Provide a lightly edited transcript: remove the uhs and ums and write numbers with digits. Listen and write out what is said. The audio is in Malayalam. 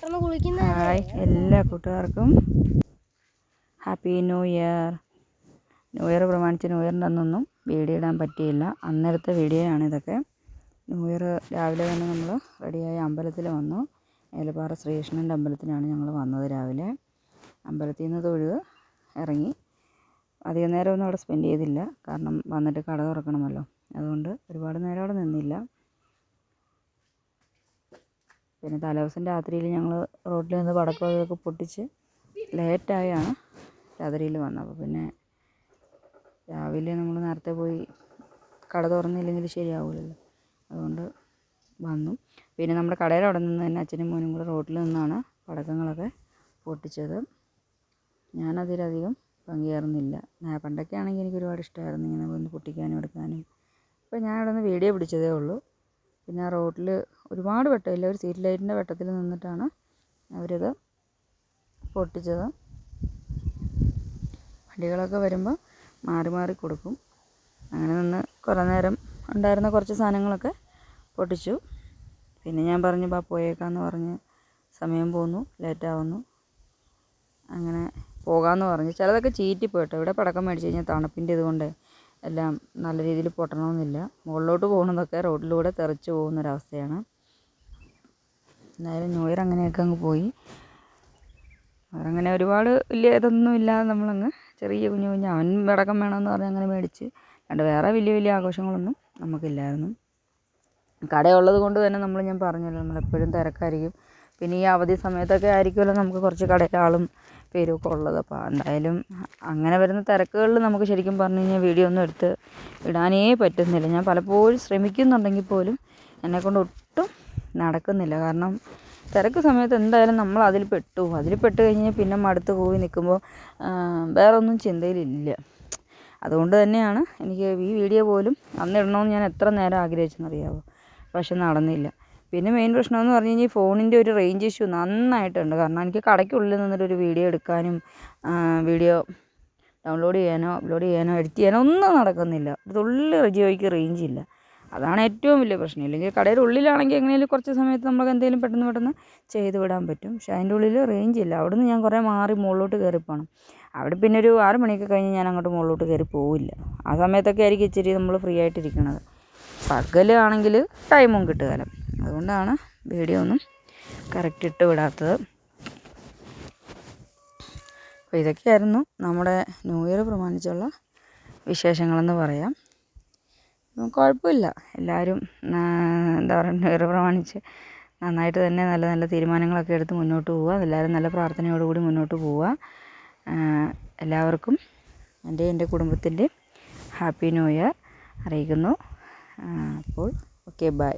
ഹായ് എല്ലാ കൂട്ടുകാർക്കും happy new year. New year പ്രമാണിച്ച് ന്യൂ ഇയറിൻ്റെ അന്നൊന്നും വീഡിയോ ഇടാൻ പറ്റിയില്ല. അന്നേരത്തെ വീഡിയോ ആണിതൊക്കെ. ന്യൂ ഇയർ രാവിലെ തന്നെ നമ്മൾ റെഡിയായി അമ്പലത്തിൽ വന്നു. ഏലപ്പാറ ശ്രീകൃഷ്ണൻ്റെ അമ്പലത്തിലാണ് ഞങ്ങൾ വന്നത്. രാവിലെ അമ്പലത്തിൽ നിന്ന് തൊഴുത് ഇറങ്ങി. അധികം നേരമൊന്നും അവിടെ സ്പെൻഡ് ചെയ്തില്ല, കാരണം വന്നിട്ട് കട തുറക്കണമല്ലോ. അതുകൊണ്ട് ഒരുപാട് നേരം അവിടെ നിന്നില്ല. പിന്നെ തലേദിവസം രാത്രിയിൽ ഞങ്ങൾ റോഡിൽ നിന്ന് പടക്കമൊക്കെ പൊട്ടിച്ച് ലേറ്റായാണ് രാത്രിയിൽ വന്നത്. അപ്പോൾ പിന്നെ രാവിലെ നമ്മൾ നേരത്തെ പോയി കട തുറന്നില്ലെങ്കിൽ ശരിയാവില്ലല്ലോ. അതുകൊണ്ട് വന്നു. പിന്നെ നമ്മുടെ കടയുടെ അവിടെ നിന്ന് തന്നെ അച്ഛനും മോനും കൂടെ റോഡിൽ നിന്നാണ് പടക്കങ്ങളൊക്കെ പൊട്ടിച്ചത്. ഞാനതിലധികം പങ്കുചേർന്നില്ല. പണ്ടൊക്കെ ആണെങ്കിൽ എനിക്ക് ഒരുപാട് ഇഷ്ടമായിരുന്നു ഇങ്ങനെ വന്ന് പൊട്ടിക്കാനും എടുക്കാനും. അപ്പോൾ ഞാൻ അവിടെ നിന്ന് വീഡിയോ പിടിച്ചതേ ഉള്ളൂ. പിന്നെ ആ റോഡിൽ ഒരുപാട് വെട്ടമില്ല, ഒരു സ്ട്രീറ്റ് ലൈറ്റിൻ്റെ വെട്ടത്തിൽ നിന്നിട്ടാണ് അവരിത് പൊട്ടിച്ചത്. വണ്ടികളൊക്കെ വരുമ്പോൾ മാറി മാറി കൊടുക്കും. അങ്ങനെ നിന്ന് കുറേ നേരം ഉണ്ടായിരുന്ന കുറച്ച് സാധനങ്ങളൊക്കെ പൊട്ടിച്ചു. പിന്നെ ഞാൻ പറഞ്ഞു പോയേക്കാന്ന് പറഞ്ഞ് സമയം പോന്നു, ലേറ്റാവുന്നു, അങ്ങനെ പോകാമെന്ന് പറഞ്ഞു. ചിലതൊക്കെ ചീറ്റിപ്പോയിട്ടോ. ഇവിടെ പടക്കം മേടിച്ച് കഴിഞ്ഞാൽ തണുപ്പിൻ്റെ ഇതുകൊണ്ട് എല്ലാം നല്ല രീതിയിൽ പൊട്ടണമെന്നില്ല. മുകളിലോട്ട് പോകുന്നതൊക്കെ റോഡിലൂടെ തെറിച്ച് പോകുന്നൊരവസ്ഥയാണ്. എന്തായാലും ന്യൂ ഇയർ അങ്ങനെയൊക്കെ അങ്ങ് പോയി. അങ്ങനെ ഒരുപാട് വലിയ ഇതൊന്നും ഇല്ലാതെ നമ്മളങ്ങ് ചെറിയ കുഞ്ഞു കുഞ്ഞ് അവൻ പടക്കം വേണമെന്ന് പറഞ്ഞ് അങ്ങനെ മേടിച്ച്. വേറെ വലിയ വലിയ ആഘോഷങ്ങളൊന്നും നമുക്കില്ലായിരുന്നു. കടയുള്ളത് കൊണ്ട് തന്നെ ഞാൻ പറഞ്ഞല്ലോ, നമ്മളെപ്പോഴും തിരക്കായിരിക്കും. പിന്നെ ഈ അവധി സമയത്തൊക്കെ ആയിരിക്കുമല്ലോ നമുക്ക് കുറച്ച് കടയിൽ ആളും പേരും ഒക്കെ ഉള്ളത്. അപ്പോൾ എന്തായാലും അങ്ങനെ വരുന്ന തിരക്കുകളിൽ നമുക്ക് ശരിക്കും പറഞ്ഞു കഴിഞ്ഞാൽ വീഡിയോ ഒന്നും എടുത്ത് ഇടാനേ പറ്റുന്നില്ല. ഞാൻ പലപ്പോഴും ശ്രമിക്കുന്നുണ്ടെങ്കിൽ പോലും എന്നെക്കൊണ്ട് ഒട്ടും നടക്കുന്നില്ല. കാരണം തിരക്ക് സമയത്ത് എന്തായാലും നമ്മൾ അതിൽ പെട്ട് കഴിഞ്ഞാൽ പിന്നെ മടുത്ത് പോയി നിൽക്കുമ്പോൾ വേറെ ഒന്നും ചിന്തയിലില്ല. അതുകൊണ്ട് തന്നെയാണ് എനിക്ക് ഈ വീഡിയോ പോലും അന്ന് ഇടണമെന്ന് ഞാൻ എത്ര നേരം ആഗ്രഹിച്ചെന്നറിയാമോ. പക്ഷെ നടന്നില്ല. പിന്നെ മെയിൻ പ്രശ്നമെന്ന് പറഞ്ഞു കഴിഞ്ഞാൽ ഫോണിൻ്റെ ഒരു റേഞ്ച് ഇഷ്യൂ നന്നായിട്ടുണ്ട്. കാരണം എനിക്ക് കടയ്ക്കുള്ളിൽ നിന്നിട്ടൊരു വീഡിയോ എടുക്കാനും വീഡിയോ ഡൗൺലോഡ് ചെയ്യാനോ അപ്ലോഡ് ചെയ്യാനോ എഡിറ്റ് ചെയ്യാനോ ഒന്നും നടക്കുന്നില്ല. ഒരു തുള്ളി ജിയോയ്ക്ക് റേഞ്ച് ഇല്ല. അതാണ് ഏറ്റവും വലിയ പ്രശ്നം. ഇല്ലെങ്കിൽ കടയുടെ ഉള്ളിലാണെങ്കിൽ എങ്ങനെയും കുറച്ച് സമയത്ത് നമുക്ക് എന്തെങ്കിലും പെട്ടെന്ന് ചെയ്ത് വിടാൻ പറ്റും. പക്ഷേ അതിൻ്റെ ഉള്ളിൽ റേഞ്ച് ഇല്ല. അവിടെ നിന്ന് ഞാൻ കുറേ മാറി മുകളിലോട്ട് കയറിപ്പോണം. അവിടെ പിന്നെ ഒരു 6 മണിയൊക്കെ കഴിഞ്ഞ് ഞാൻ അങ്ങോട്ട് മുകളിലോട്ട് കയറി പോവില്ല. ആ സമയത്തൊക്കെ ആയിരിക്കും ഇച്ചിരി നമ്മൾ ഫ്രീ ആയിട്ടിരിക്കണത്. പകലാണെങ്കിൽ ടൈമും കിട്ടുകയില്ല. അതുകൊണ്ടാണ് വീഡിയോ ഒന്നും കറക്റ്റ് ഇട്ട് വിടാത്തത്. അപ്പോൾ ഇതൊക്കെയായിരുന്നു നമ്മുടെ ന്യൂ ഇയർ പ്രമാണിച്ചുള്ള വിശേഷങ്ങളെന്ന് പറയാം. കുഴപ്പമില്ല, എല്ലാവരും എന്താ പറയുക, ന്യൂ ഇയർ പ്രമാണിച്ച് നന്നായിട്ട് തന്നെ നല്ല നല്ല തീരുമാനങ്ങളൊക്കെ എടുത്ത് മുന്നോട്ട് പോവുക. എല്ലാവരും നല്ല പ്രാർത്ഥനയോടുകൂടി മുന്നോട്ട് പോവുക. എല്ലാവർക്കും എൻ്റെ കുടുംബത്തിൻ്റെ ഹാപ്പി ന്യൂ ഇയർ അറിയിക്കുന്നു. അപ്പോൾ ഓക്കെ, ബൈ.